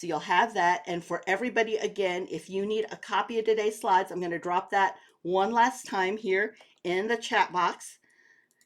So you'll have that. And for everybody, again, if you need a copy of today's slides, I'm going to drop that one last time here in the chat box,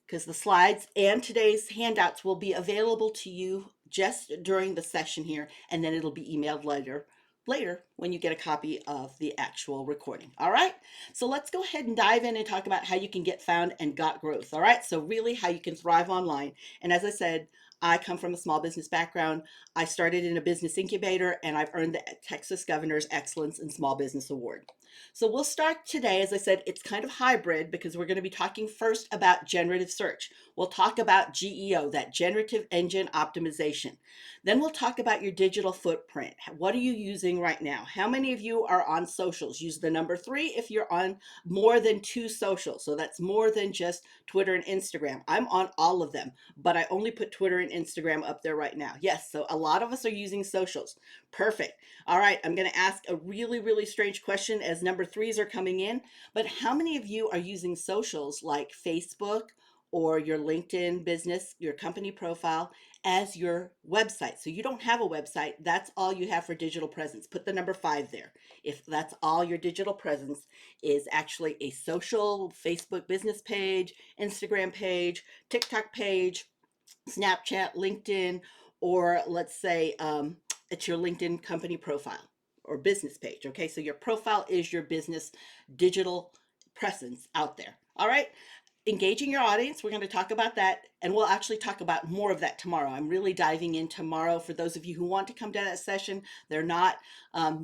because the slides and today's handouts will be available to you just during the session here, and then it'll be emailed later when you get a copy of the actual recording. All right, so let's go ahead and dive in and talk about how you can get found and got growth. All right, so really how you can thrive online. And as I said, I come from a small business background. I started in a business incubator, and I've earned the Texas Governor's Excellence in Small Business Award. So we'll start today. As I said, it's kind of hybrid because we're going to be talking first about generative search. We'll talk about GEO, that generative engine optimization. Then we'll talk about your digital footprint. What are you using right now? How many of you are on socials? Use the number 3 if you're on more than 2 socials. So that's more than just Twitter and Instagram. I'm on all of them, but I only put Twitter and Instagram up there right now. Yes, so a lot of us are using socials. Perfect. All right, I'm going to ask a really, really strange question as number 3s are coming in. But how many of you are using socials like Facebook or your LinkedIn business, your company profile as your website? So you don't have a website. That's all you have for digital presence. Put the number 5 there. If that's all your digital presence is actually a social Facebook business page, Instagram page, TikTok page, Snapchat, LinkedIn, or let's say it's your LinkedIn company profile or business page. Okay, so your profile is your business digital presence out there. All right, engaging your audience, we're going to talk about that, and we'll actually talk about more of that tomorrow. I'm really diving in tomorrow. For those of you who want to come to that session, they're not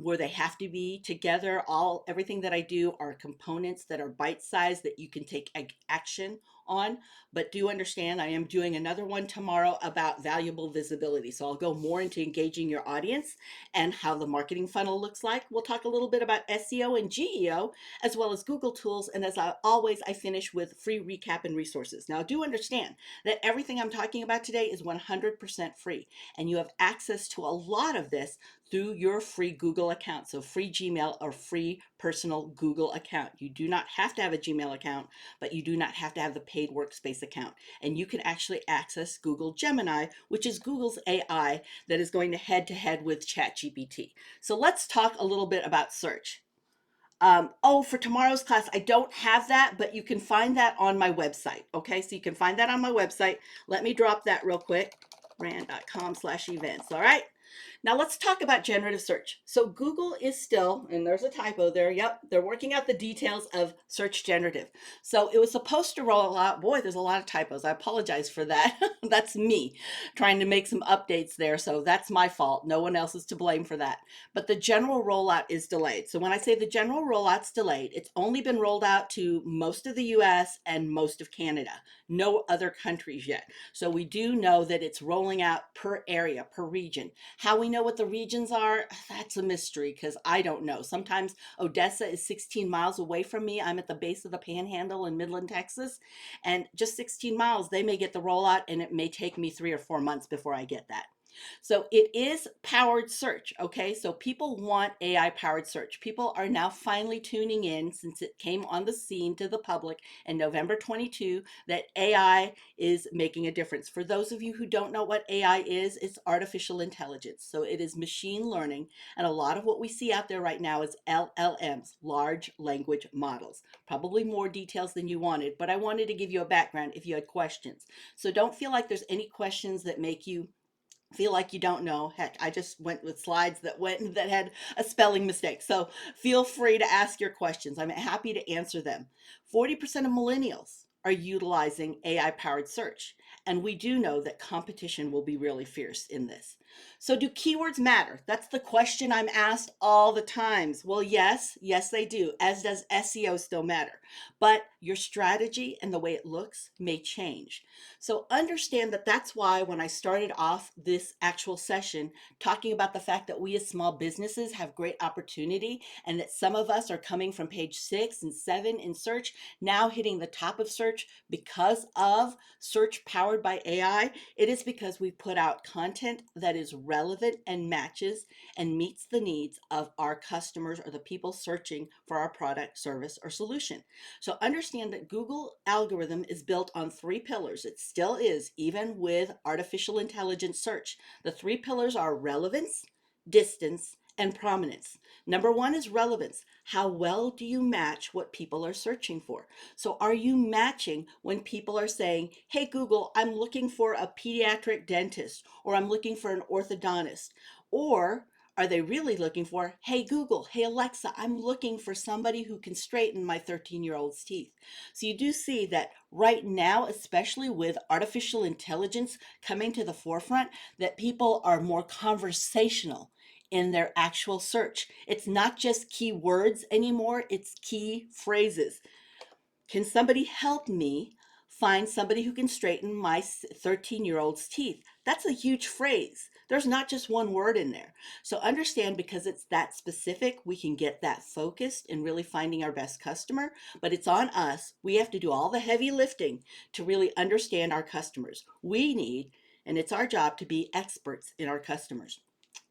where they have to be together. Everything that I do are components that are bite-sized that you can take action on. But do understand, I am doing another one tomorrow about valuable visibility. So I'll go more into engaging your audience and how the marketing funnel looks like. We'll talk a little bit about SEO and GEO, as well as Google tools. And as I finish with free recap and resources. Now, do understand that everything I'm talking about today is 100% free, and you have access to a lot of this through your free Google account. So free Gmail or free personal Google account. You do not have to have a Gmail account, but you do not have to have the paid workspace account. And you can actually access Google Gemini, which is Google's AI that is going to head with ChatGPT. So let's talk a little bit about search. For tomorrow's class, I don't have that, but you can find that on my website. Okay, so you can find that on my website. Let me drop that real quick, brand.com/events. All right. Now let's talk about generative search. So Google is still, and there's a typo there. Yep, they're working out the details of search generative. So it was supposed to roll out. Boy, there's a lot of typos. I apologize for that. That's me trying to make some updates there. So that's my fault. No one else is to blame for that. But the general rollout is delayed. So when I say the general rollout's delayed, it's only been rolled out to most of the US and most of Canada, no other countries yet. So we do know that it's rolling out per area, per region. How we know what the regions are, that's a mystery because I don't know. Sometimes Odessa is 16 miles away from me. I'm at the base of the Panhandle in Midland, Texas, and just 16 miles, they may get the rollout, and it may take me 3 or 4 months before I get that. So it is powered search. Okay, so people want AI powered search. People are now finally tuning in since it came on the scene to the public in November 22 that AI is making a difference. For those of you who don't know what AI is, it's artificial intelligence. So it is machine learning, and a lot of what we see out there right now is LLMs, large language models. Probably more details than you wanted, but I wanted to give you a background if you had questions. So don't feel like there's any questions that make you feel like you don't know. Heck, I just went with slides that had a spelling mistake. So feel free to ask your questions. I'm happy to answer them. 40% of millennials are utilizing AI powered search. And we do know that competition will be really fierce in this. So do keywords matter? That's the question I'm asked all the times. Well, yes, they do, as does SEO still matter. But your strategy and the way it looks may change. So understand that that's why when I started off this actual session talking about the fact that we as small businesses have great opportunity, and that some of us are coming from page 6 and 7 in search, now hitting the top of search because of search powered by AI, it is because we put out content that is relevant and matches and meets the needs of our customers or the people searching for our product, service, or solution. So understand that Google algorithm is built on 3 pillars. It still is, even with artificial intelligence search. The 3 pillars are relevance, distance, and prominence. Number one is relevance. How well do you match what people are searching for? So, are you matching when people are saying, hey, Google, I'm looking for a pediatric dentist, or I'm looking for an orthodontist? Or are they really looking for, hey, Google, hey, Alexa, I'm looking for somebody who can straighten my 13-year-old's teeth? So, you do see that right now, especially with artificial intelligence coming to the forefront, that people are more conversational in their actual search. It's not just keywords anymore, it's key phrases. Can somebody help me find somebody who can straighten my 13-year-old's teeth? That's a huge phrase. There's not just one word in there. So understand, because it's that specific, we can get that focused in really finding our best customer, but it's on us. We have to do all the heavy lifting to really understand our customers. We need, and it's our job to be experts in our customers.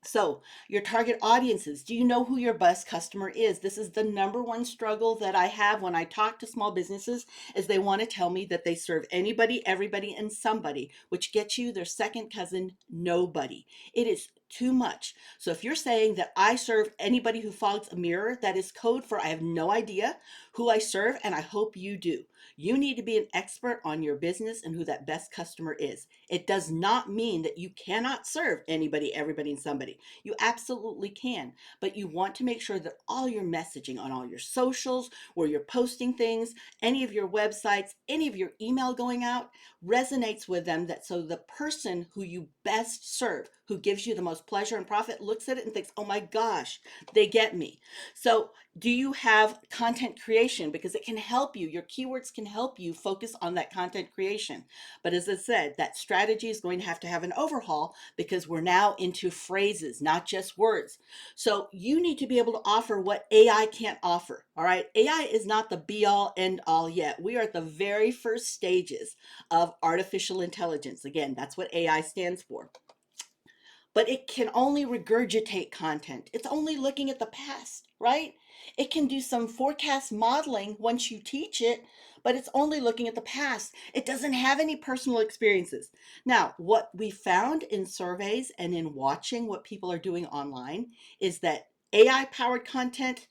So, your target audiences, do you know who your best customer is? This is the number one struggle that I have when I talk to small businesses, is they want to tell me that they serve anybody, everybody, and somebody, which gets you their second cousin, nobody. It is too much. So if you're saying that I serve anybody who fogs a mirror, that is code for I have no idea who I serve, and I hope you do. You need to be an expert on your business and who that best customer is. It does not mean that you cannot serve anybody, everybody, and somebody. You absolutely can, but you want to make sure that all your messaging on all your socials, where you're posting things, any of your websites, any of your email going out resonates with them, that so the person who you best serve, who gives you the most pleasure and profit, looks at it and thinks, oh my gosh, they get me. So do you have content creation? Because it can help you. Your keywords can help you focus on that content creation. But as I said, that strategy is going to have an overhaul, because we're now into phrases, not just words. So you need to be able to offer what AI can't offer. All right. AI is not the be all end all yet. We are at the very first stages of artificial intelligence. Again, that's what AI stands for. But it can only regurgitate content. It's only looking at the past, right? It can do some forecast modeling once you teach it, but it's only looking at the past. It doesn't have any personal experiences. Now, what we found in surveys and in watching what people are doing online is that AI powered content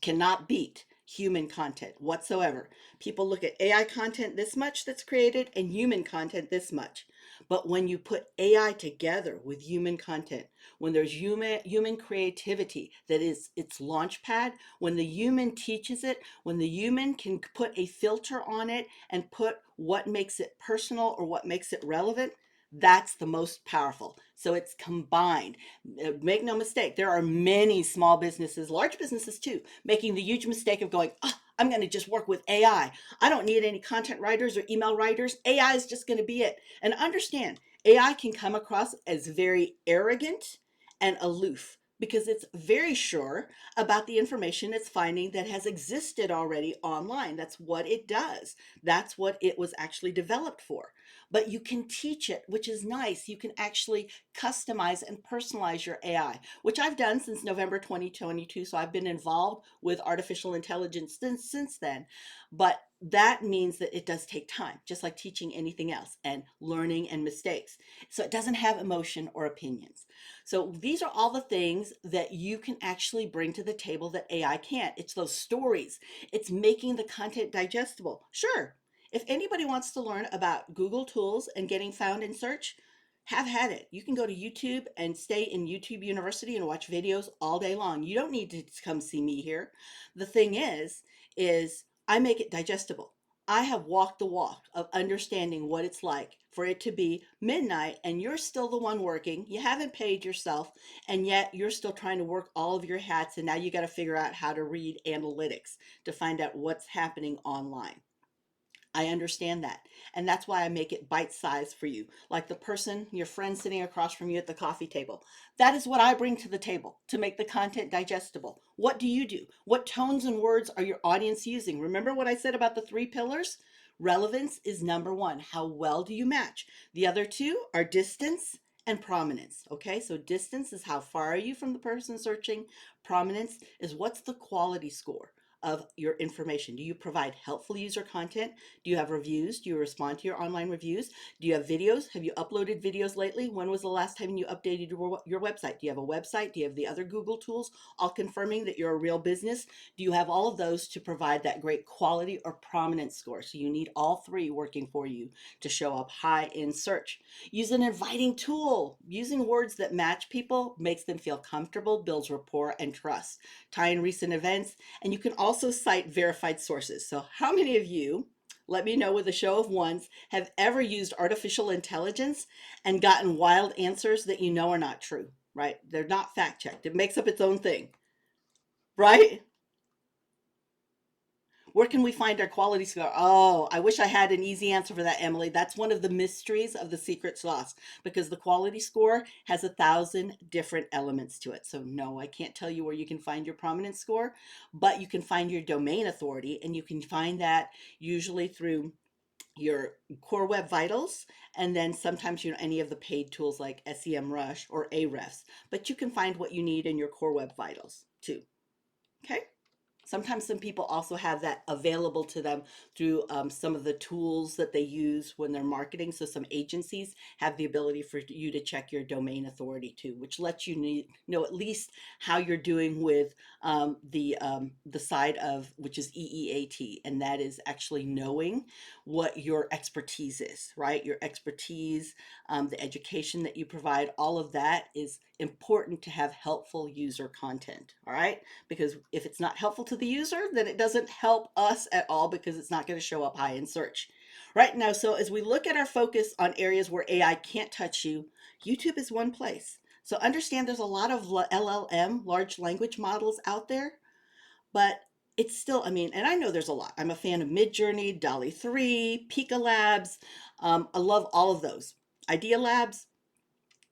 cannot beat human content whatsoever. People look at AI content this much that's created and human content this much. But when you put AI together with human content, when there's human creativity that is its launch pad, when the human teaches it, when the human can put a filter on it and put what makes it personal or what makes it relevant, that's the most powerful. So it's combined. Make no mistake, there are many small businesses, large businesses too, making the huge mistake of going, oh, I'm going to just work with AI. I don't need any content writers or email writers. AI is just going to be it. And understand, AI can come across as very arrogant and aloof, because it's very sure about the information it's finding that has existed already online. That's what it does. That's what it was actually developed for. But you can teach it, which is nice. You can actually customize and personalize your AI, which I've done since November 2022. So I've been involved with artificial intelligence since then. But that means that it does take time, just like teaching anything else, and learning and mistakes. So it doesn't have emotion or opinions. So these are all the things that you can actually bring to the table that AI can't. It's those stories. It's making the content digestible. Sure, if anybody wants to learn about Google tools and getting found in search, have had it. You can go to YouTube and stay in YouTube University and watch videos all day long. You don't need to come see me here. The thing is I make it digestible. I have walked the walk of understanding what it's like for it to be midnight and you're still the one working. You haven't paid yourself, and yet you're still trying to work all of your hats. And now you got to figure out how to read analytics to find out what's happening online. I understand that. And that's why I make it bite sized for you. Like the person, your friend sitting across from you at the coffee table. That is what I bring to the table to make the content digestible. What do you do? What tones and words are your audience using? Remember what I said about the three pillars? Relevance is number one. How well do you match? The other two are distance and prominence. Okay, so distance is how far are you from the person searching, prominence is what's the quality score of your information? Do you provide helpful user content? Do you have reviews? Do you respond to your online reviews? Do you have videos? Have you uploaded videos lately? When was the last time you updated your website? Do you have a website? Do you have the other Google tools all confirming that you're a real business? Do you have all of those to provide that great quality or prominence score? So you need all three working for you to show up high in search. Use an inviting tool. Using words that match people makes them feel comfortable, builds rapport and trust. Tie in recent events, and you can also cite verified sources. So how many of you, let me know with a show of ones, have ever used artificial intelligence and gotten wild answers that you know are not true, right? They're not fact checked. It makes up its own thing, right? Where can we find our quality score? Oh, I wish I had an easy answer for that, Emily. That's one of the mysteries of the secret sauce, because the quality score has 1,000 different elements to it. So no, I can't tell you where you can find your prominence score, but you can find your domain authority, and you can find that usually through your core web vitals, and then sometimes any of the paid tools like SEMrush or Ahrefs, but you can find what you need in your core web vitals too. Okay. Sometimes some people also have that available to them through some of the tools that they use when they're marketing. So some agencies have the ability for you to check your domain authority too, which lets you know at least how you're doing with the side of, which is EEAT, and that is actually knowing what your expertise is, right? Your expertise, the education that you provide, all of that is important to have helpful user content, all right? Because if it's not helpful to the user, then it doesn't help us at all, because it's not going to show up high in search. Right now, so as we look at our focus on areas where AI can't touch you, YouTube is one place. So understand there's a lot of LLM, large language models out there, but it's still, I mean, and I know there's a lot. I'm a fan of Midjourney, Dolly 3, Pika Labs. I love all of those. Idea Labs,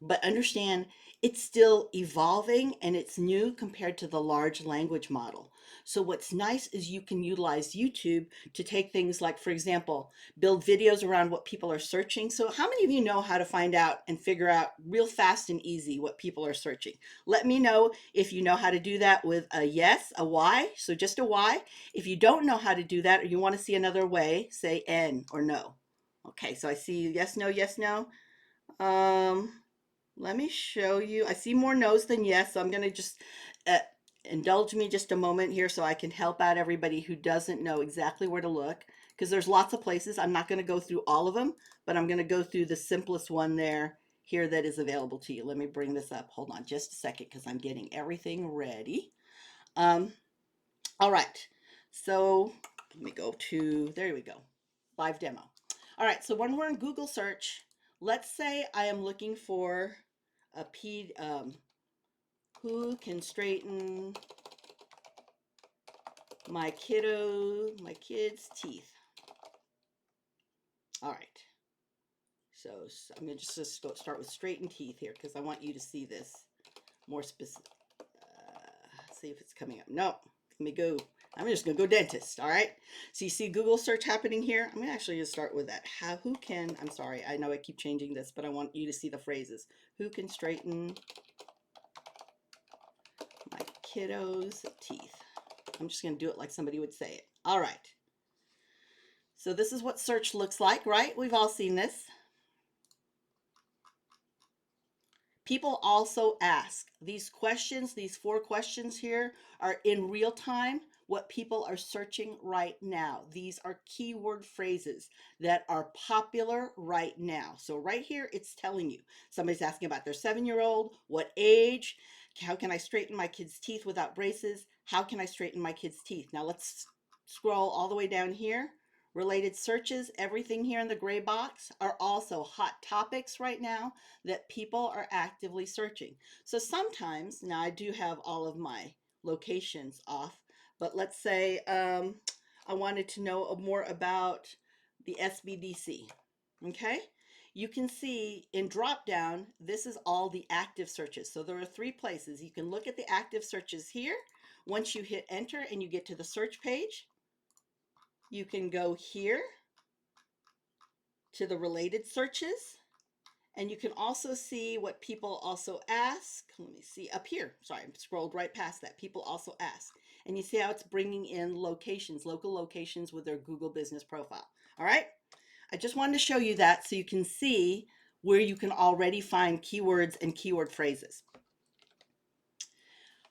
but understand it's still evolving and it's new compared to the large language model. So what's nice is you can utilize YouTube to take things like, for example, build videos around what people are searching. So how many of you know how to find out and figure out real fast and easy what people are searching? Let me know if you know how to do that with a yes, a Y, so just a Y. If you don't know how to do that, or you want to see another way, say N or no. Okay, so I see yes, no, yes, no. Um, Let me show you. I see more no's than yes, so I'm going to just uh, indulge me just a moment here so I can help out everybody who doesn't know exactly where to look, because there's lots of places. I'm not going to go through all of them, but I'm going to go through the simplest one there here that is available to you. Let me bring this up. Hold on just a second, because I'm getting everything ready. All right. So let me go to, there we go, live demo. All right. So when we're in Google search, let's say I am looking for a who can straighten my kid's teeth. All right. So I'm going to just start with straighten teeth here, because I want you to see this more specific. See if it's coming up. No, let me go. I'm just going to go dentist. All right. So you see Google search happening here. I'm going to actually just start with that. Who can, I'm sorry, I know I keep changing this, but I want you to see the phrases. Who can straighten my kiddo's teeth? I'm just going to do it like somebody would say it. All right. So this is what search looks like, right? We've all seen this. People also ask these questions. These 4 questions here are in real time what people are searching right now. These are keyword phrases that are popular right now. So right here, it's telling you. Somebody's asking about their 7-year-old, what age, how can I straighten my kid's teeth without braces? How can I straighten my kid's teeth? Now let's scroll all the way down here. Related searches, everything here in the gray box, are also hot topics right now that people are actively searching. So sometimes, now I do have all of my locations off, but let's say I wanted to know more about the SBDC. Okay, you can see in drop down, this is all the active searches. So there are 3 places. You can look at the active searches here. Once you hit enter and you get to the search page, you can go here to the related searches, And you can also see what people also ask. Let me see up here. Sorry, I scrolled right past that. People also ask. And you see how it's bringing in locations, local locations with their Google business profile. All right. I just wanted to show you that so you can see where you can already find keywords and keyword phrases.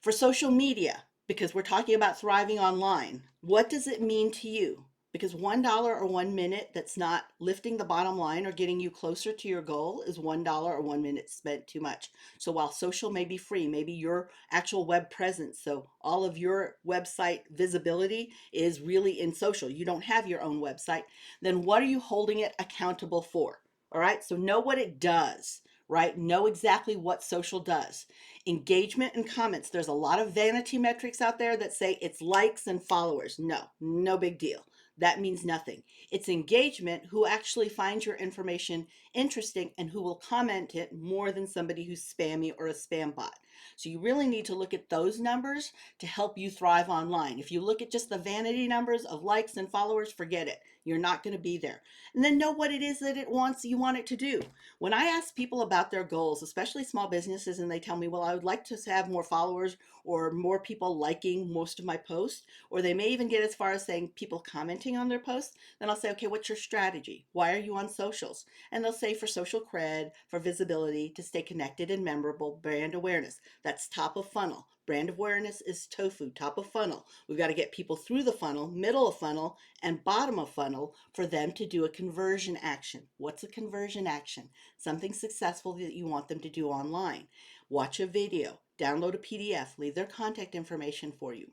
For social media, because we're talking about thriving online, what does it mean to you? Because $1 or 1 minute that's not lifting the bottom line or getting you closer to your goal is $1 or 1 minute spent too much. So while social may be free, maybe your actual web presence, so all of your website visibility is really in social, you don't have your own website, then what are you holding it accountable for? All right, so know what it does, right? Know exactly what social does. Engagement and comments. There's a lot of vanity metrics out there that say it's likes and followers. No, no big deal. That means nothing. It's engagement, who actually finds your information interesting and who will comment it more than somebody who's spammy or a spam bot. So you really need to look at those numbers to help you thrive online. If you look at just the vanity numbers of likes and followers, forget it. You're not going to be there. And then know what it is that you want it to do. When I ask people about their goals, especially small businesses, and they tell me, well, I would like to have more followers or more people liking most of my posts, or they may even get as far as saying people commenting on their posts, then I'll say, okay, what's your strategy? Why are you on socials? And they'll say for social cred, for visibility, to stay connected and memorable, brand awareness. That's top of funnel. Brand awareness is tofu, top of funnel. We've got to get people through the funnel, middle of funnel, and bottom of funnel for them to do a conversion action. What's a conversion action? Something successful that you want them to do online. Watch a video, download a PDF, leave their contact information for you.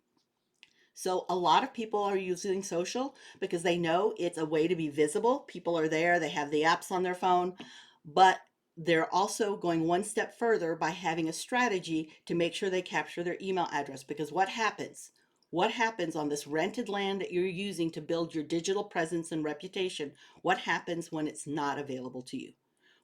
So a lot of people are using social because they know it's a way to be visible. People are there, they have the apps on their phone, but they're also going one step further by having a strategy to make sure they capture their email address. Because what happens? What happens on this rented land that you're using to build your digital presence and reputation? What happens when it's not available to you?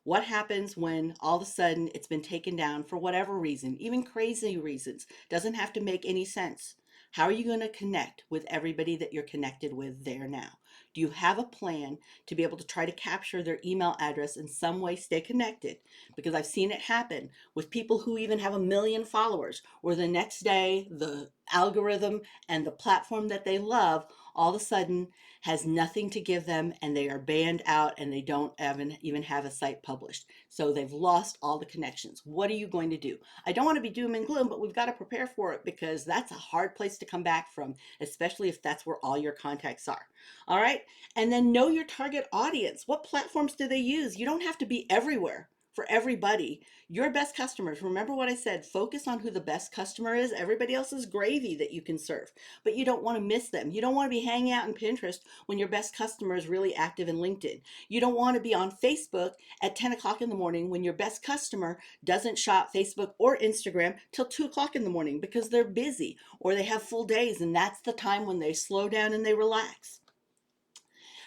What happens when all of a sudden it's been taken down for whatever reason, even crazy reasons? Doesn't have to make any sense. How are you going to connect with everybody that you're connected with there now? Do you have a plan to be able to try to capture their email address in some way, stay connected? Because I've seen it happen with people who even have 1 million followers, where the next day the algorithm and the platform that they love all of a sudden has nothing to give them and they are banned out and they don't even have a site published. So they've lost all the connections. What are you going to do? I don't want to be doom and gloom, but we've got to prepare for it because that's a hard place to come back from, especially if that's where all your contacts are. All right. And then know your target audience. What platforms do they use? You don't have to be everywhere for everybody. Your best customers, remember what I said, focus on who the best customer is. Everybody else is gravy that you can serve, but you don't want to miss them. You don't want to be hanging out in Pinterest when your best customer is really active in LinkedIn. You don't want to be on Facebook at 10 o'clock in the morning when your best customer doesn't shop Facebook or Instagram till 2 o'clock in the morning because they're busy or they have full days, and that's the time when they slow down and they relax.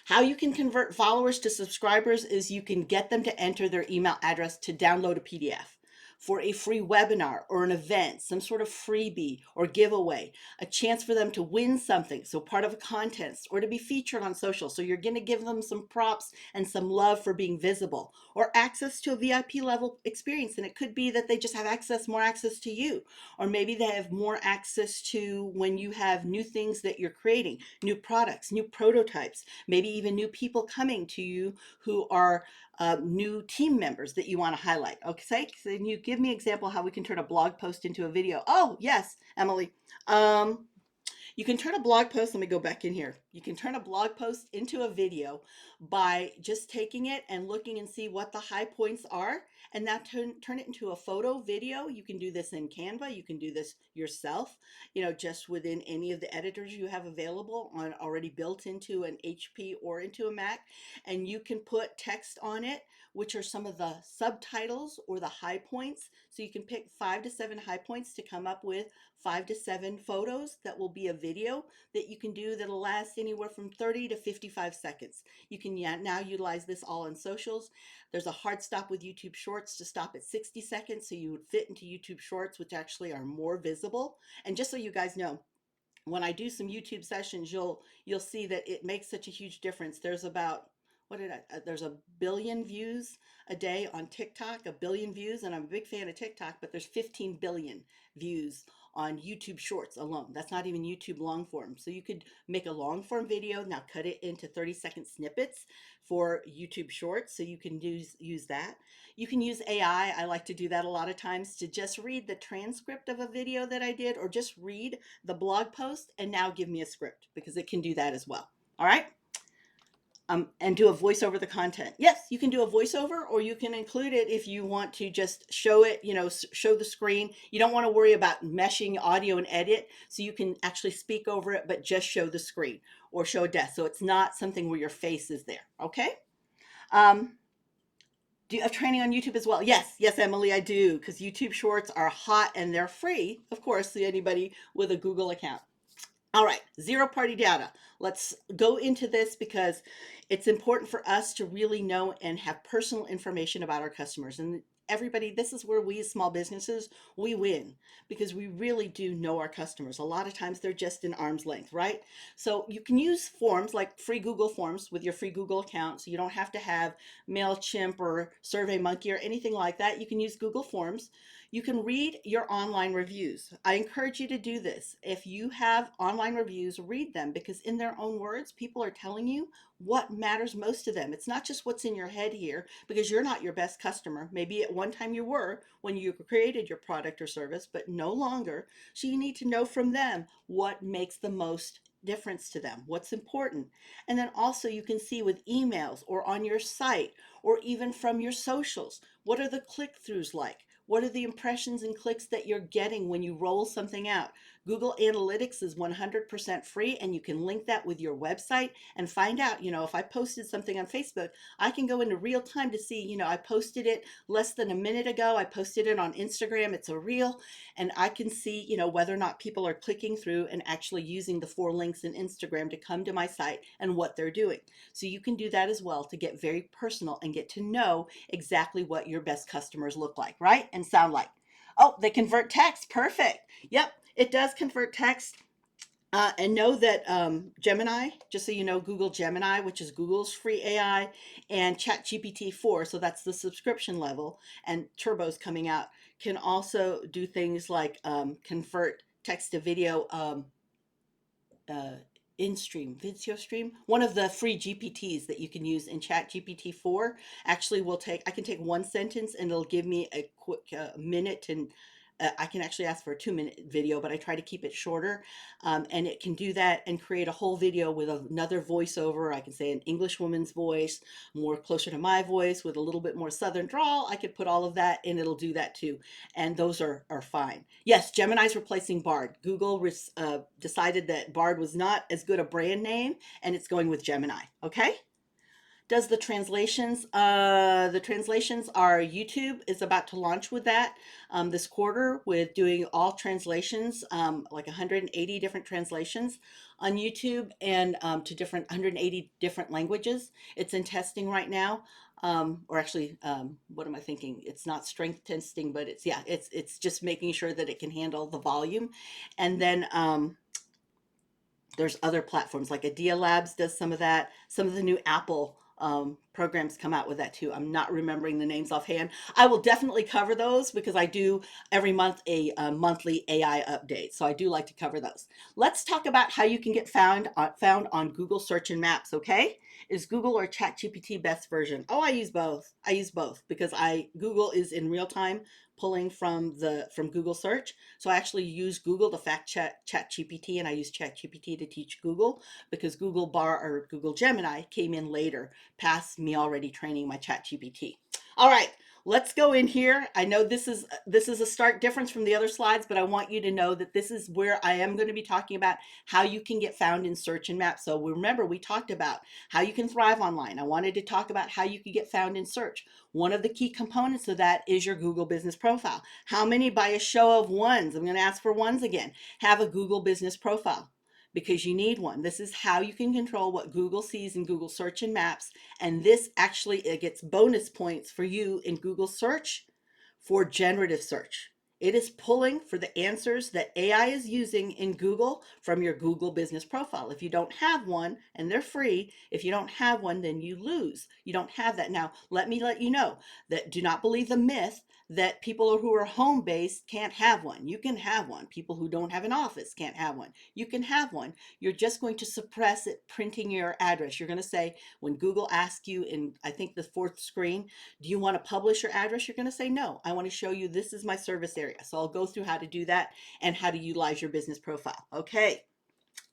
How you can convert followers to subscribers is you can get them to enter their email address to download a PDF for a free webinar or an event, some sort of freebie or giveaway, a chance for them to win something, so part of a contest, or to be featured on social. So you're going to give them some props and some love for being visible, or access to a VIP level experience. And it could be that they just have more access to you, or maybe they have more access to when you have new things that you're creating, new products, new prototypes, maybe even new people coming to you who are new team members that you want to highlight. Okay, so you give me an example how we can turn a blog post into a video. Oh, yes, Emily. You can turn a blog post, let me go back in here. You can turn a blog post into a video by just taking it and looking and see what the high points are, and now turn it into a photo video. You can do this in Canva. You can do this yourself, just within any of the editors you have available on already built into an HP or into a Mac. And you can put text on it, which are some of the subtitles or the high points. So you can pick 5 to 7 high points to come up with 5 to 7 photos that will be a video that you can do that'll last anywhere from 30 to 55 seconds. You can now utilize this all on socials. There's a hard stop with YouTube Shorts to stop at 60 seconds, so you would fit into YouTube Shorts, which actually are more visible. And just so you guys know, when I do some YouTube sessions, you'll see that it makes such a huge difference. There's about what did there's a billion views a day on TikTok, a billion views, and I'm a big fan of TikTok, but there's 15 billion views on YouTube Shorts alone. That's not even YouTube long form. So you could make a long form video, now cut it into 30-second snippets for YouTube Shorts. So you can use that. You can use AI. I like to do that a lot of times to just read the transcript of a video that I did, or just read the blog post and now give me a script, because it can do that as well. All right. And do a voice over the content. Yes, you can do a voiceover, or you can include it if you want to just show it, show the screen. You don't want to worry about meshing audio and edit, so you can actually speak over it, but just show the screen or show a desk. So it's not something where your face is there. Okay. Um, do you have training on YouTube as well? Yes, Emily, I do, because YouTube Shorts are hot and they're free, of course, to anybody with a Google account. All right, zero party data. Let's go into this because it's important for us to really know and have personal information about our customers. And everybody, this is where we as small businesses, we win, because we really do know our customers. A lot of times they're just in arm's length, right? So you can use forms like free Google Forms with your free Google account. So you don't have to have MailChimp or SurveyMonkey or anything like that. You can use Google Forms. You can read your online reviews. I encourage you to do this. If you have online reviews, read them, because in their own words, people are telling you what matters most to them. It's not just what's in your head here, because you're not your best customer. Maybe at one time you were when you created your product or service, but no longer. So you need to know from them what makes the most difference to them, what's important. And then also you can see with emails or on your site or even from your socials, what are the click-throughs like? What are the impressions and clicks that you're getting when you roll something out? Google Analytics is 100% free, and you can link that with your website and find out, if I posted something on Facebook, I can go into real time to see, I posted it less than a minute ago. I posted it on Instagram. It's a reel, and I can see, whether or not people are clicking through and actually using the 4 links in Instagram to come to my site and what they're doing. So you can do that as well to get very personal and get to know exactly what your best customers look like, right? And sound like. Oh, they convert text. Perfect. Yep, it does convert text. And know that Gemini, just so you know, Google Gemini, which is Google's free AI, and ChatGPT 4, so that's the subscription level, and Turbo's coming out, can also do things like convert text to video, uh, in stream, video stream. One of the free GPTs that you can use in ChatGPT 4 actually I can take one sentence and it'll give me a quick minute, and I can actually ask for a 2-minute video, but I try to keep it shorter. And it can do that and create a whole video with another voiceover. I can say an English woman's voice, more closer to my voice with a little bit more Southern drawl. I could put all of that and it'll do that too. And those are fine. Yes, Gemini's replacing Bard. Google decided that Bard was not as good a brand name, and it's going with Gemini. Okay. Does the translations are YouTube is about to launch with that this quarter, with doing all translations, like 180 different translations on YouTube, and to different 180 different languages. It's in testing right now. Or actually, what am I thinking? It's not strength testing, but it's just making sure that it can handle the volume. And then there's other platforms like Adia Labs does some of that. Some of the new Apple programs come out with that too. I'm not remembering the names offhand. I will definitely cover those because I do every month a monthly AI update. So I do like to cover those. Let's talk about how you can get found on Google Search and Maps. Okay, is Google or ChatGPT best version? Oh, I use both. I use both because Google is in real time pulling from Google Search. So I actually use Google to fact check ChatGPT, and I use ChatGPT to teach Google, because Google Gemini came in later, past me already training my ChatGPT. All right, let's go in here. I know this is a stark difference from the other slides, but I want you to know that this is where I am going to be talking about how you can get found in search and maps. So remember, we talked about how you can thrive online. I wanted to talk about how you can get found in search. One of the key components of that is your Google business profile. How many, by a show of ones, I'm going to ask for ones again, have a Google business profile? Because you need one. This is how you can control what Google sees in Google Search and Maps. And this actually, it gets bonus points for you in Google Search for generative search. It is pulling for the answers that AI is using in Google from your Google business profile. If you don't have one, and they're free, if you don't have one, then you lose. You don't have that. Now, let you know that do not believe the myth that people who are home based can't have one. You can have one. People who don't have an office can't have one. You can have one. You're just going to suppress it printing your address. You're going to say, when Google asks you in, I think, the fourth screen, do you want to publish your address? You're going to say, no, I want to show you this is my service area. So I'll go through how to do that and how to utilize your business profile. Okay.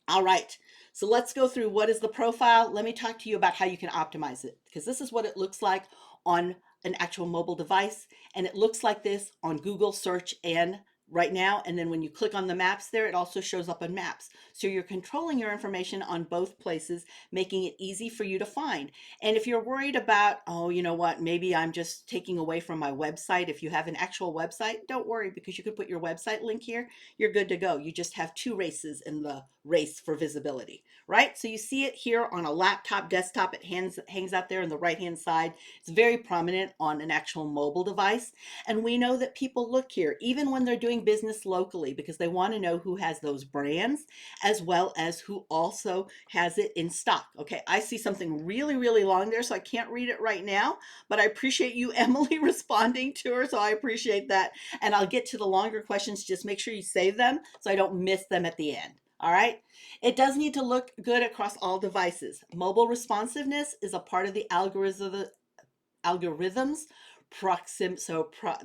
All right. So let's go through what is the profile. Let me talk to you about how you can optimize it, because this is what it looks like on an actual mobile device. And it looks like this on Google search and right now. And then when you click on the maps there, it also shows up on maps. So you're controlling your information on both places, making it easy for you to find. And if you're worried about, oh, you know what, maybe I'm just taking away from my website. If you have an actual website, don't worry, because you could put your website link here. You're good to go. You just have two races in the race for visibility, right? So you see it here on a laptop, desktop. It hangs out there on the right-hand side. It's very prominent on an actual mobile device. And we know that people look here, even when they're doing business locally, because they want to know who has those brands, as well as who also has it in stock. Okay, I see something really, really long there, so I can't read it right now, but I appreciate you, Emily, responding to her. So I appreciate that. And I'll get to the longer questions. Just make sure you save them so I don't miss them at the end. All right. It does need to look good across all devices. Mobile responsiveness is a part of the algorithms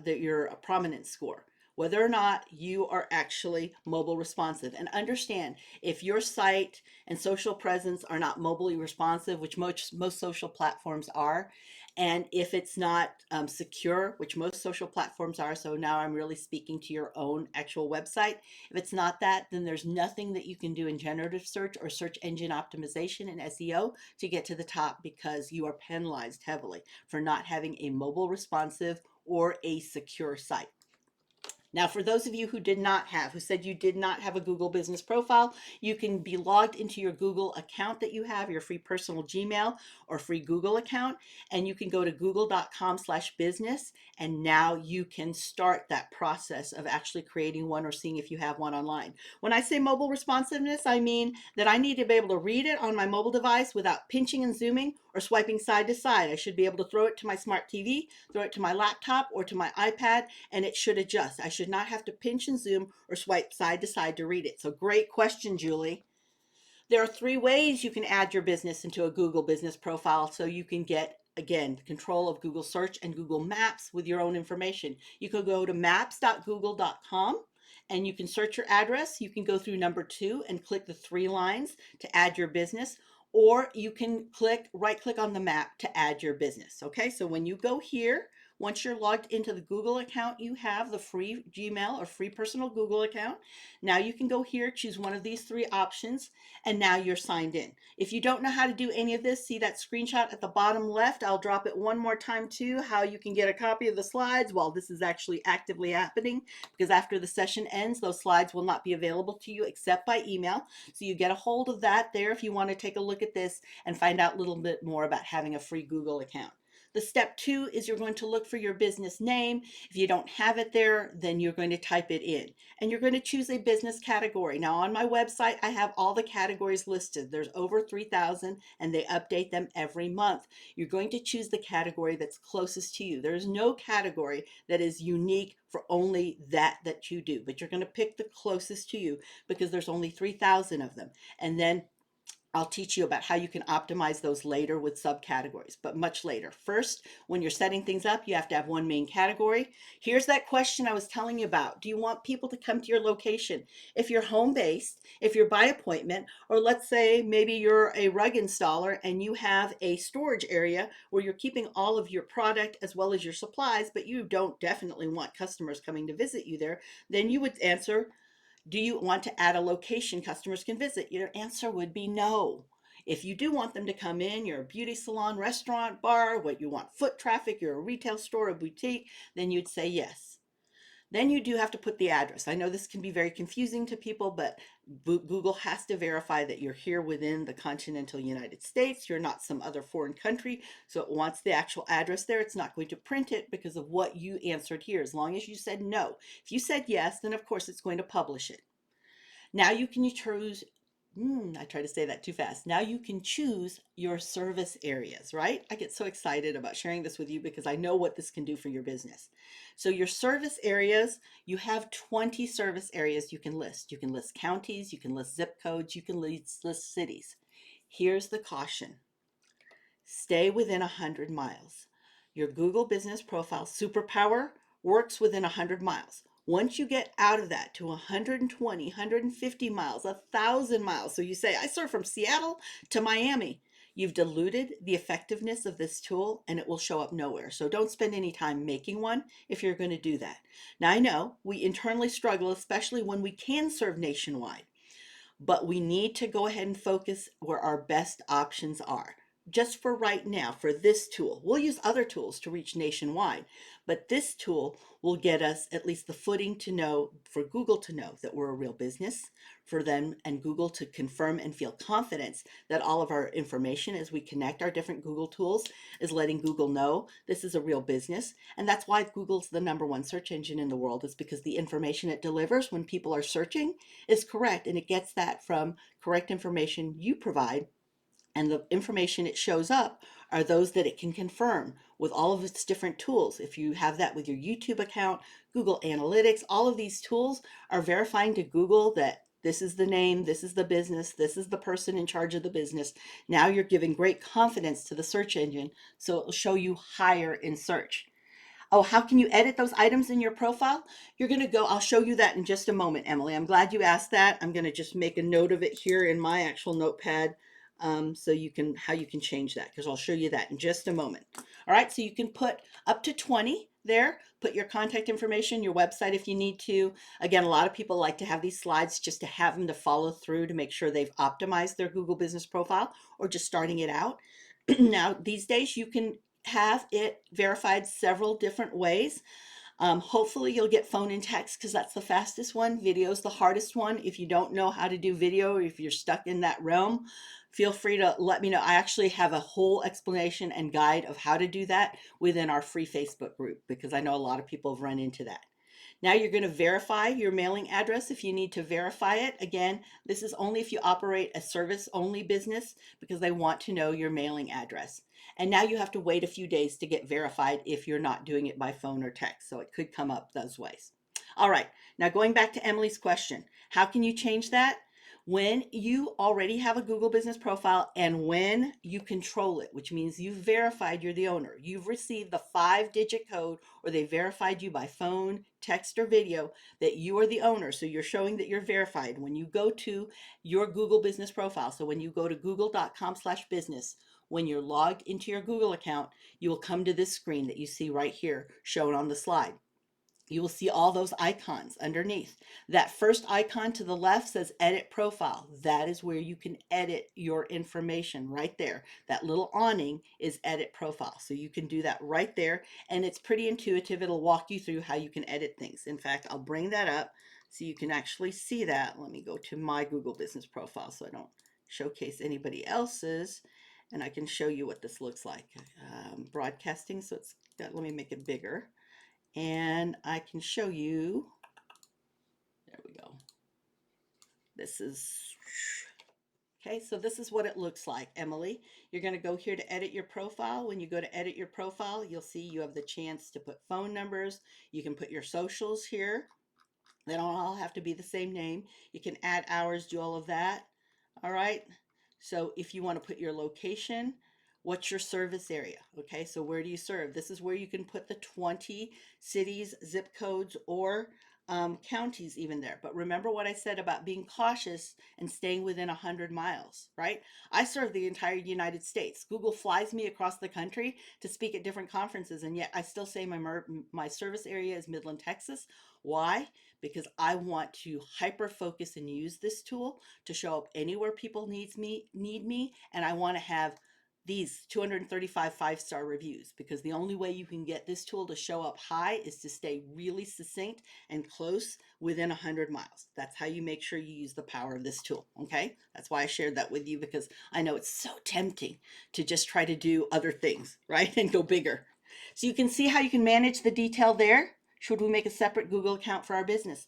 your prominence score, whether or not you are actually mobile responsive. And understand, if your site and social presence are not mobily responsive, which most social platforms are, and if it's not secure, which most social platforms are, so now I'm really speaking to your own actual website, if it's not that, then there's nothing that you can do in generative search or search engine optimization and SEO to get to the top, because you are penalized heavily for not having a mobile responsive or a secure site. Now, for those of you who said you did not have a Google business profile, you can be logged into your Google account that you have, your free personal Gmail or free Google account, and you can go to google.com/business, and now you can start that process of actually creating one or seeing if you have one online. When I say mobile responsiveness, I mean that I need to be able to read it on my mobile device without pinching and zooming or swiping side to side. I should be able to throw it to my smart TV, throw it to my laptop or to my iPad, and it should adjust. I should not have to pinch and zoom or swipe side to side to read it. So great question, Julie. There are 3 ways you can add your business into a Google business profile so you can get, again, control of Google search and Google Maps with your own information. You could go to maps.google.com and you can search your address. You can go through number 2 and click the 3 lines to add your business, or you can right click on the map to add your business. Okay, so when you go here, once you're logged into the Google account, you have the free Gmail or free personal Google account. Now you can go here, choose one of these 3 options, and now you're signed in. If you don't know how to do any of this, see that screenshot at the bottom left? I'll drop it one more time too, how you can get a copy of the slides while this is actually actively happening, because after the session ends, those slides will not be available to you except by email. So you get a hold of that there if you want to take a look at this and find out a little bit more about having a free Google account. The step 2 is you're going to look for your business name. If you don't have it there, then you're going to type it in, and you're going to choose a business category. Now on my website, I have all the categories listed. There's over 3,000 and they update them every month. You're going to choose the category that's closest to you. There's no category that is unique for only that you do, but you're going to pick the closest to you because there's only 3,000 of them. And then I'll teach you about how you can optimize those later with subcategories, but much later. First, when you're setting things up, you have to have one main category. Here's that question I was telling you about. Do you want people to come to your location? If you're home-based, if you're by appointment, or let's say maybe you're a rug installer and you have a storage area where you're keeping all of your product as well as your supplies, but you don't definitely want customers coming to visit you there, then you would answer, do you want to add a location customers can visit? Your answer would be no. If you do want them to come in, you're a beauty salon, restaurant, bar, what you want foot traffic, you're a retail store, a boutique, then you'd say yes. Then you do have to put the address. I know this can be very confusing to people, but Google has to verify that you're here within the continental United States. You're not some other foreign country. So it wants the actual address there. It's not going to print it because of what you answered here, as long as you said no. If you said yes, then of course it's going to publish it. Now you can choose, I try to say that too fast. Now you can choose your service areas, right? I get so excited about sharing this with you because I know what this can do for your business. So your service areas, you have 20 service areas you can list. You can list counties, you can list zip codes, you can list cities. Here's the caution. Stay within 100 miles. Your Google business profile superpower works within 100 miles. Once you get out of that to 120, 150 miles, 1,000 miles, so you say, I serve from Seattle to Miami, you've diluted the effectiveness of this tool and it will show up nowhere. So don't spend any time making one if you're going to do that. Now, I know we internally struggle, especially when we can serve nationwide, but we need to go ahead and focus where our best options are. Just for right now, for this tool, we'll use other tools to reach nationwide, but this tool will get us at least the footing to know, for Google to know that we're a real business, for them and Google to confirm and feel confidence that all of our information as we connect our different Google tools is letting Google know this is a real business. And that's why Google's the #1 search engine in the world, is because the information it delivers when people are searching is correct, and it gets that from correct information you provide, and the information it shows up are those that it can confirm with all of its different tools. If you have that with your YouTube account, Google Analytics, all of these tools are verifying to Google that this is the name, this is the business, this is the person in charge of the business. Now you're giving great confidence to the search engine, so it will show you higher in search. Oh, how can you edit those items in your profile? You're going to go, I'll show you that in just a moment, Emily. I'm glad you asked that. I'm going to just make a note of it here in my actual notepad, so you can, how you can change that, because I'll show you that in just a moment. All right, so you can put up to 20 there, put your contact information, your website if you need to. Again, a lot of people like to have these slides just to have them to follow through to make sure they've optimized their Google business profile or just starting it out. Now, these days you can have it verified several different ways. Hopefully you'll get phone and text because that's the fastest one. Video is the hardest one. If you don't know how to do video, or if you're stuck in that realm, feel free to let me know. I actually have a whole explanation and guide of how to do that within our free Facebook group, because I know a lot of people have run into that. Now you're going to verify your mailing address if you need to verify it. Again, this is only if you operate a service only business, because they want to know your mailing address. And now you have to wait a few days to get verified if you're not doing it by phone or text. So it could come up those ways. All right, now going back to Emily's question, how can you change that? When you already have a Google business profile and when you control it, which means you've verified you're the owner, you've received the 5-digit code, or they verified you by phone, text, or video that you are the owner. So you're showing that you're verified. When you go to your Google business profile, so when you go to google.com/business, when you're logged into your Google account, you will come to this screen that you see right here shown on the slide. You will see all those icons underneath. That first icon to the left says edit profile. That is where you can edit your information right there. That little awning is edit profile. So you can do that right there. And it's pretty intuitive. It'll walk you through how you can edit things. In fact, I'll bring that up so you can actually see that. Let me go to my Google business profile so I don't showcase anybody else's. And I can show you what this looks like. Broadcasting, so it's got, let me make it bigger. And I can show you, there we go. This is, okay, so this is what it looks like, Emily. You're going to go here to edit your profile. When you go to edit your profile, you'll see you have the chance to put phone numbers. You can put your socials here. They don't all have to be the same name. You can add hours, do all of that. All right. So if you want to put your location, what's your service area? Okay, so where do you serve? This is where you can put the 20 cities, zip codes, or counties even there. But remember what I said about being cautious and staying within 100 miles, right? I serve the entire United States. Google flies me across the country to speak at different conferences, and yet I still say my service area is Midland, Texas. Why? Because I want to hyper focus and use this tool to show up anywhere people need me, and I want to have these 235 five-star reviews, because the only way you can get this tool to show up high is to stay really succinct and close within 100 miles. That's how you make sure you use the power of this tool. Okay, that's why I shared that with you, because I know it's so tempting to just try to do other things, right, and go bigger. So you can see how you can manage the detail there. Should we make a separate Google account for our business?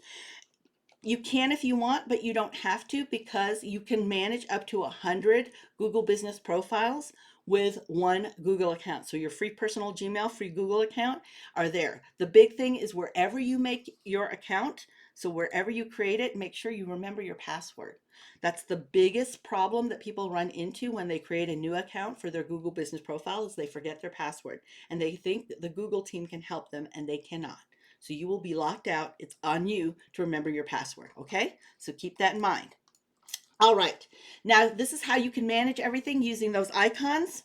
You can if you want, but you don't have to, because you can manage up to 100 Google business profiles with one Google account. So your free personal Gmail, free Google account are there. The big thing is wherever you make your account, so wherever you create it, make sure you remember your password. That's the biggest problem that people run into when they create a new account for their Google business profile, is they forget their password and they think that the Google team can help them, and they cannot. So you will be locked out. It's on you to remember your password, okay? So keep that in mind. All right, now this is how you can manage everything using those icons.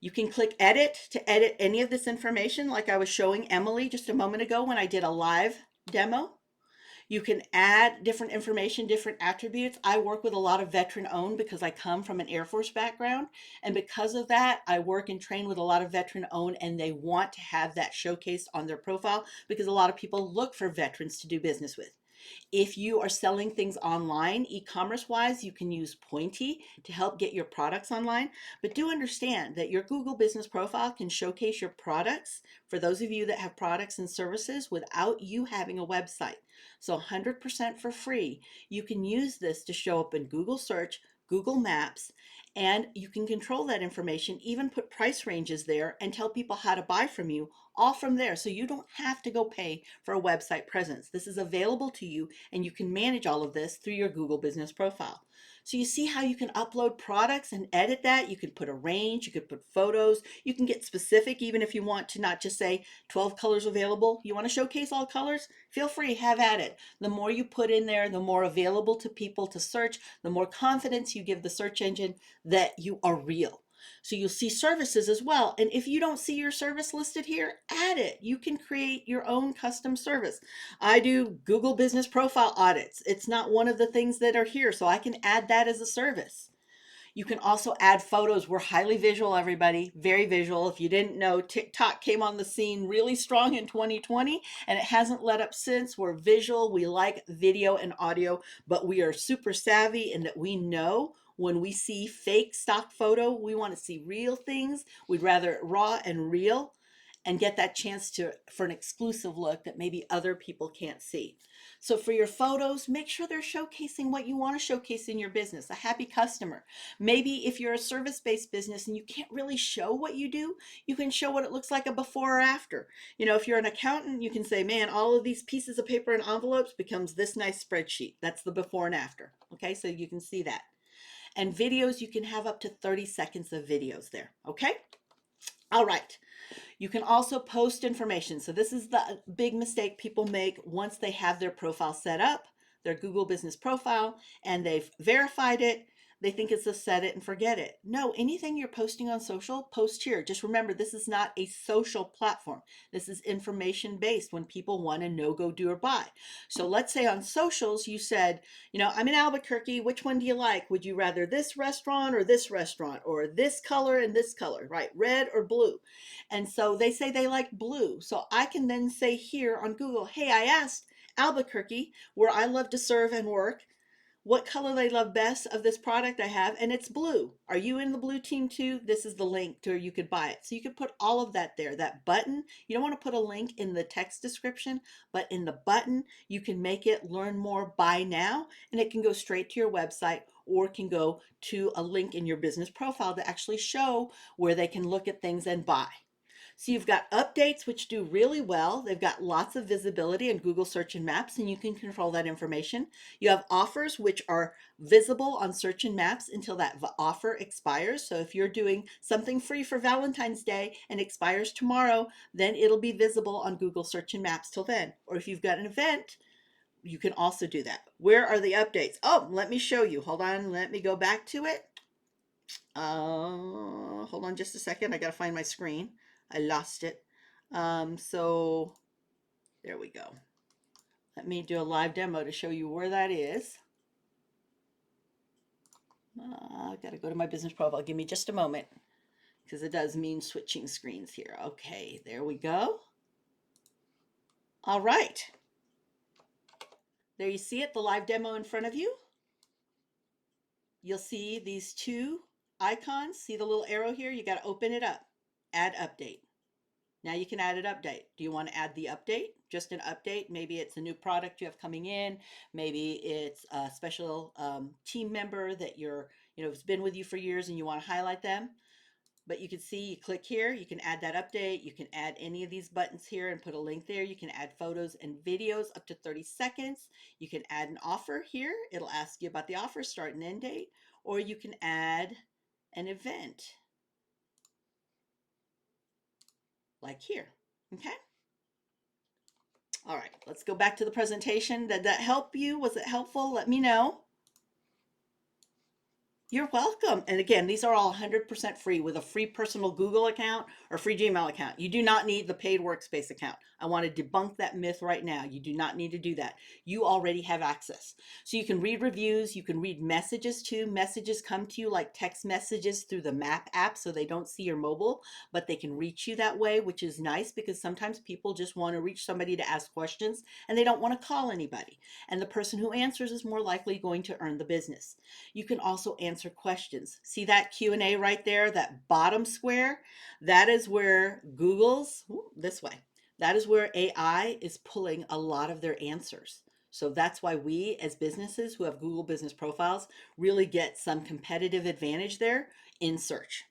You can click edit to edit any of this information, like I was showing Emily just a moment ago when I did a live demo. You can add different information, different attributes. I work with a lot of veteran owned because I come from an Air Force background. And because of that, I work and train with a lot of veteran owned, and they want to have that showcased on their profile because a lot of people look for veterans to do business with. If you are selling things online, e-commerce wise, you can use Pointy to help get your products online. But do understand that your Google business profile can showcase your products for those of you that have products and services without you having a website. So 100% for free. You can use this to show up in Google search, Google Maps, and you can control that information, even put price ranges there and tell people how to buy from you, all from there. So you don't have to go pay for a website presence. This is available to you, and you can manage all of this through your Google business profile. So you see how you can upload products and edit that. You can put a range, you could put photos, you can get specific even if you want to not just say 12 colors available. You want to showcase all colors? Feel free, have at it. The more you put in there, the more available to people to search, the more confidence you give the search engine that you are real. So you'll see services as well. And if you don't see your service listed here, add it. You can create your own custom service. I do Google business profile audits. It's not one of the things that are here, so I can add that as a service. You can also add photos. We're highly visual, everybody, very visual. If you didn't know, TikTok came on the scene really strong in 2020, and it hasn't let up since. We're visual. We like video and audio, but we are super savvy in that we know when we see fake stock photo, we want to see real things. We'd rather raw and real and get that chance to for an exclusive look that maybe other people can't see. So for your photos, make sure they're showcasing what you want to showcase in your business, a happy customer. Maybe if you're a service-based business and you can't really show what you do, you can show what it looks like a before or after. You know, if you're an accountant, you can say, man, all of these pieces of paper and envelopes becomes this nice spreadsheet. That's the before and after. Okay, so you can see that. And videos, you can have up to 30 seconds of videos there. Okay. All right. You can also post information. So this is the big mistake people make once they have their profile set up, their Google business profile, and they've verified it. They think it's a set it and forget it. No, anything you're posting on social, post here. Just remember, this is not a social platform. This is information based when people want to know, go, do, or buy. So let's say on socials, you said, you know, I'm in Albuquerque. Which one do you like? Would you rather this restaurant or this color and this color, right? Red or blue? And so they say they like blue. So I can then say here on Google, hey, I asked Albuquerque, where I love to serve and work, what color they love best of this product I have, and it's blue. Are you in the blue team too? This is the link to where you could buy it. So you could put all of that there. That button, you don't want to put a link in the text description, but in the button, you can make it learn more, buy now, and it can go straight to your website, or it can go to a link in your business profile to actually show where they can look at things and buy. So you've got updates, which do really well. They've got lots of visibility in Google Search and Maps, and you can control that information. You have offers, which are visible on Search and Maps until that offer expires. So if you're doing something free for Valentine's Day and expires tomorrow, then it'll be visible on Google Search and Maps till then. Or if you've got an event, you can also do that. Where are the updates? Oh, let me show you. Hold on. Let me go back to it. Hold on just a second. I got to find my screen. I lost it. So there we go. Let me do a live demo to show you where that is. I've got to go to my business profile. Give me just a moment because it does mean switching screens here. Okay, there we go. All right. There you see it, the live demo in front of you. You'll see these two icons. See the little arrow here? You got to open it up. Add update. Now you can add an update. Do you want to add the update? Just an update. Maybe it's a new product you have coming in. Maybe it's a special team member that has been with you for years and you want to highlight them. But you can see, you click here, you can add that update. You can add any of these buttons here and put a link there. You can add photos and videos up to 30 seconds. You can add an offer here. It'll ask you about the offer, start and end date, or you can add an event like here, okay? All right, let's go back to the presentation. Did that help you? Was it helpful? Let me know. You're welcome. And again, these are all 100% free with a free personal Google account or free Gmail account. You do not need the paid workspace account. I want to debunk that myth right now. You do not need to do that. You already have access. So you can read reviews. You can read messages too. Messages come to you like text messages through the map app, so they don't see your mobile, but they can reach you that way, which is nice because sometimes people just want to reach somebody to ask questions and they don't want to call anybody. And the person who answers is more likely going to earn the business. You can also answer questions. See that Q&A right there, that bottom square? That is where this way, that is where AI is pulling a lot of their answers. So that's why we as businesses who have Google business profiles really get some competitive advantage there in search.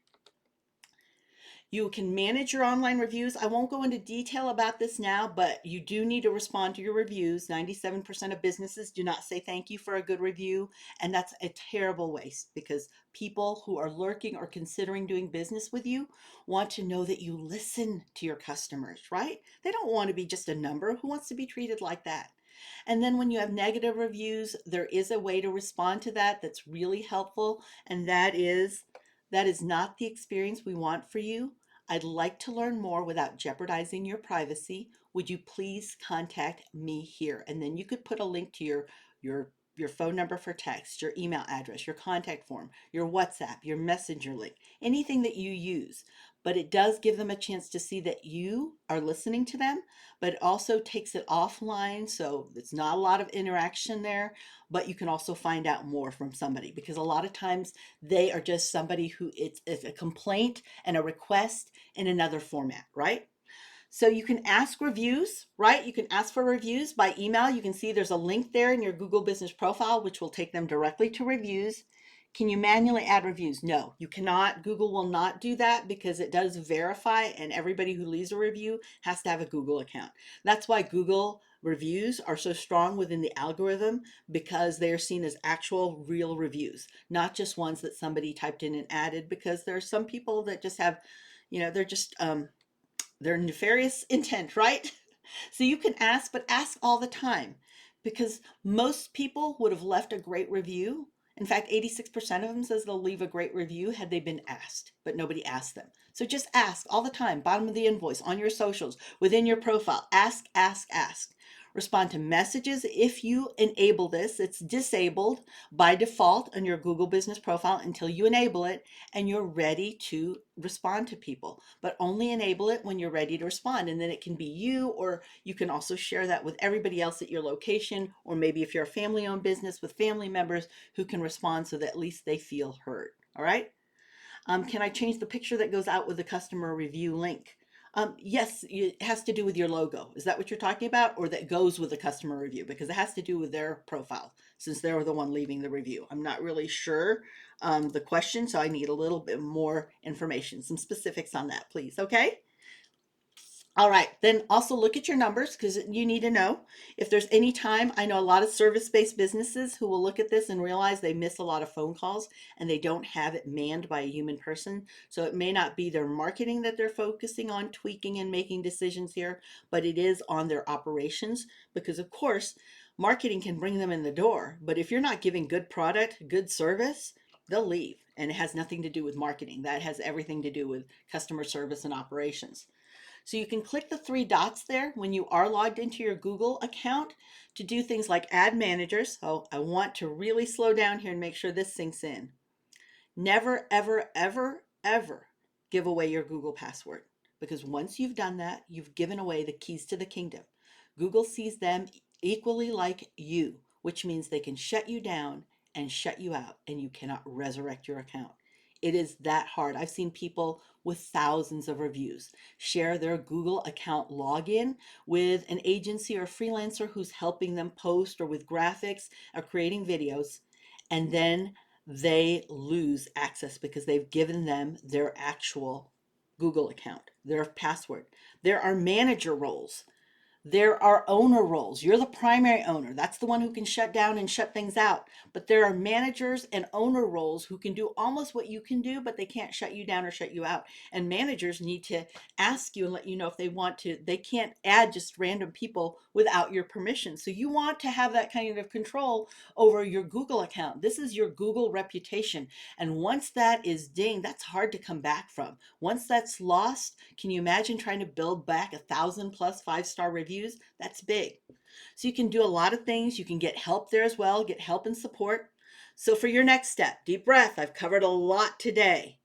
You can manage your online reviews. I won't go into detail about this now, but you do need to respond to your reviews. 97% of businesses do not say thank you for a good review, and that's a terrible waste because people who are lurking or considering doing business with you want to know that you listen to your customers, right? They don't want to be just a number. Who wants to be treated like that? And then when you have negative reviews, there is a way to respond to that that's really helpful, and that is not the experience we want for you. I'd like to learn more without jeopardizing your privacy. Would you please contact me here? And then you could put a link to your phone number for text, your email address, your contact form, your WhatsApp, your messenger link, anything that you use. But it does give them a chance to see that you are listening to them, but it also takes it offline. So it's not a lot of interaction there, but you can also find out more from somebody because a lot of times they are just somebody who it's a complaint and a request in another format, right? So you can ask reviews, right? You can ask for reviews by email. You can see there's a link there in your Google business profile, which will take them directly to reviews. Can you manually add reviews? No, you cannot. Google will not do that because it does verify, and everybody who leaves a review has to have a Google account. That's why Google reviews are so strong within the algorithm because they are seen as actual real reviews, not just ones that somebody typed in and added, because there are some people that just have, they're just their nefarious intent, right? So you can ask, but ask all the time because most people would have left a great review. In fact, 86% of them says they'll leave a great review had they been asked, but nobody asked them. So just ask all the time, bottom of the invoice, on your socials, within your profile, ask, ask, ask. Respond to messages if you enable this. It's disabled by default on your Google business profile until you enable it and you're ready to respond to people. But only enable it when you're ready to respond. And then it can be you, or you can also share that with everybody else at your location, or maybe if you're a family-owned business with family members who can respond so that at least they feel heard. All right. Can I change the picture that goes out with the customer review link? Yes, it has to do with your logo. Is that what you're talking about? Or that goes with the customer review? Because it has to do with their profile since they're the one leaving the review. I'm not really sure the question, so I need a little bit more information, some specifics on that, please. Okay. All right, then also look at your numbers because you need to know if there's any time. I know a lot of service-based businesses who will look at this and realize they miss a lot of phone calls and they don't have it manned by a human person. So it may not be their marketing that they're focusing on tweaking and making decisions here, but it is on their operations because, of course, marketing can bring them in the door. But if you're not giving good product, good service, they'll leave. And it has nothing to do with marketing. That has everything to do with customer service and operations. So you can click the three dots there when you are logged into your Google account to do things like add managers. Oh, I want to really slow down here and make sure this sinks in. Never, ever, ever, ever give away your Google password, because once you've done that, you've given away the keys to the kingdom. Google sees them equally like you, which means they can shut you down and shut you out, and you cannot resurrect your account. It is that hard. I've seen people with thousands of reviews share their Google account login with an agency or freelancer who's helping them post or with graphics or creating videos, and then they lose access because they've given them their actual Google account, their password. There are manager roles. There are owner roles. You're the primary owner. That's the one who can shut down and shut things out. But there are managers and owner roles who can do almost what you can do, but they can't shut you down or shut you out. And managers need to ask you and let you know if they want to. They can't add just random people without your permission. So you want to have that kind of control over your Google account. This is your Google reputation. And once that is dinged, that's hard to come back from. Once that's lost, can you imagine trying to build back 1,000 plus 5-star reviews? That's big. So you can do a lot of things. You can get help there as well, get help and support. So for your next step, deep breath. I've covered a lot today.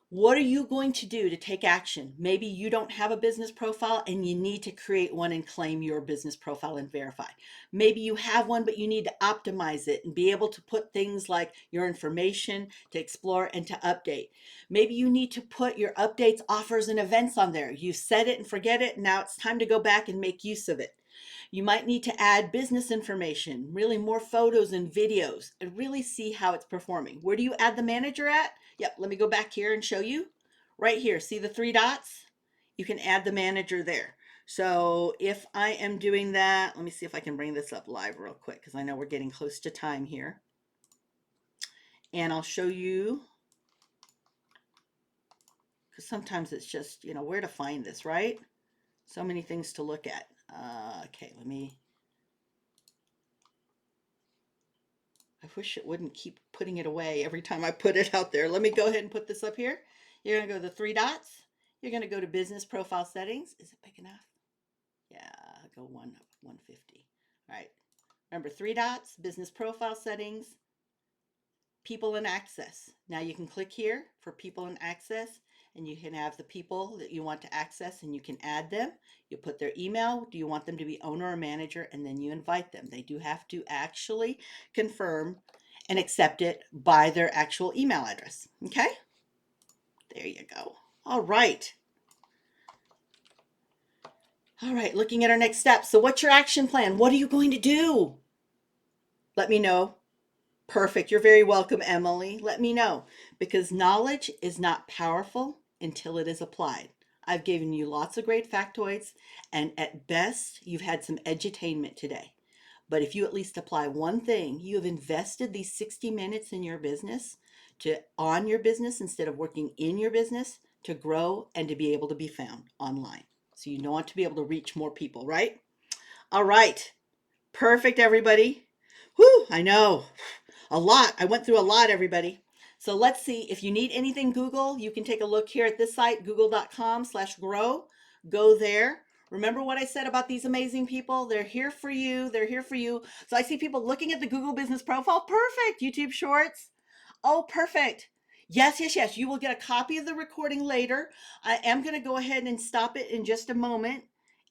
What are you going to do to take action? Maybe you don't have a business profile and you need to create one and claim your business profile and verify. Maybe you have one, but you need to optimize it and be able to put things like your information to explore and to update. Maybe you need to put your updates, offers, and events on there. You set it and forget it. Now it's time to go back and make use of it. You might need to add business information, really more photos and videos, and really see how it's performing. Where do you add the manager at? Yep, let me go back here and show you. Right here, see the 3 dots? You can add the manager there. So if I am doing that, let me see if I can bring this up live real quick, because I know we're getting close to time here. And I'll show you, because sometimes it's just, where to find this, right? So many things to look at. Okay, I wish it wouldn't keep putting it away every time I put it out there. Let me go ahead and put this up here. You're going to go to the 3 dots. You're going to go to business profile settings. Is it big enough? Yeah, go 150. All right. Remember 3 dots, business profile settings, people and access. Now you can click here for people and access, and you can have the people that you want to access, and you can add them. You put their email. Do you want them to be owner or manager? And then you invite them. They do have to actually confirm and accept it by their actual email address. Okay? There you go. All right. All right, looking at our next step. So what's your action plan? What are you going to do? Let me know. Perfect. You're very welcome, Emily. Let me know, because knowledge is not powerful until it is applied. I've given you lots of great factoids, and at best, you've had some edutainment today. But if you at least apply one thing, you have invested these 60 minutes in your business on your business instead of working in your business to grow and to be able to be found online. So you want to be able to reach more people, right? All right. Perfect, everybody. Whew, I know. A lot. I went through a lot, everybody. So let's see. If you need anything Google, you can take a look here at this site, google.com/grow. Go there. Remember what I said about these amazing people? They're here for you. They're here for you. So I see people looking at the Google business profile. Perfect. YouTube Shorts. Oh, perfect. Yes, yes, yes. You will get a copy of the recording later. I am going to go ahead and stop it in just a moment.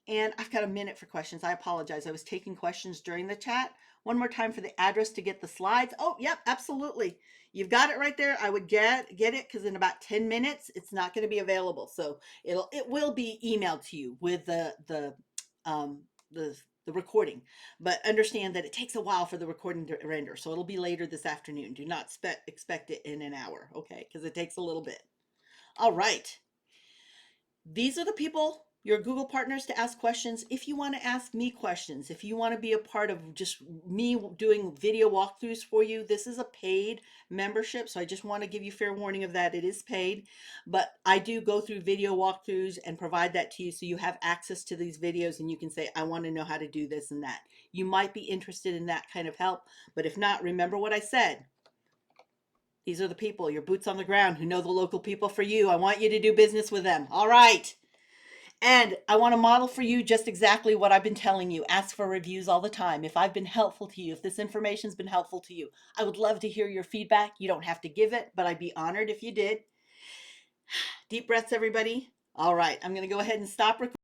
And I've got a minute for questions. I apologize. I was taking questions during the chat. One more time for the address to get the slides. Oh, yep, absolutely. You've got it right there. I would get it, because in about 10 minutes, it's not going to be available. So it will be emailed to you with um, the recording. But understand that it takes a while for the recording to render. So it'll be later this afternoon. Do not expect it in an hour, okay? Because it takes a little bit. All right. These are the people, your Google partners, to ask questions. If you want to ask me questions, if you want to be a part of just me doing video walkthroughs for you, this is a paid membership. So I just want to give you fair warning of that. It is paid, but I do go through video walkthroughs and provide that to you. So you have access to these videos and you can say, I want to know how to do this and that. You might be interested in that kind of help, but if not, remember what I said. These are the people, your boots on the ground, who know the local people for you. I want you to do business with them. All right. And I want to model for you just exactly what I've been telling you. Ask for reviews all the time. If I've been helpful to you, if this information's been helpful to you, I would love to hear your feedback. You don't have to give it, but I'd be honored if you did. Deep breaths, everybody. All right, I'm going to go ahead and stop recording.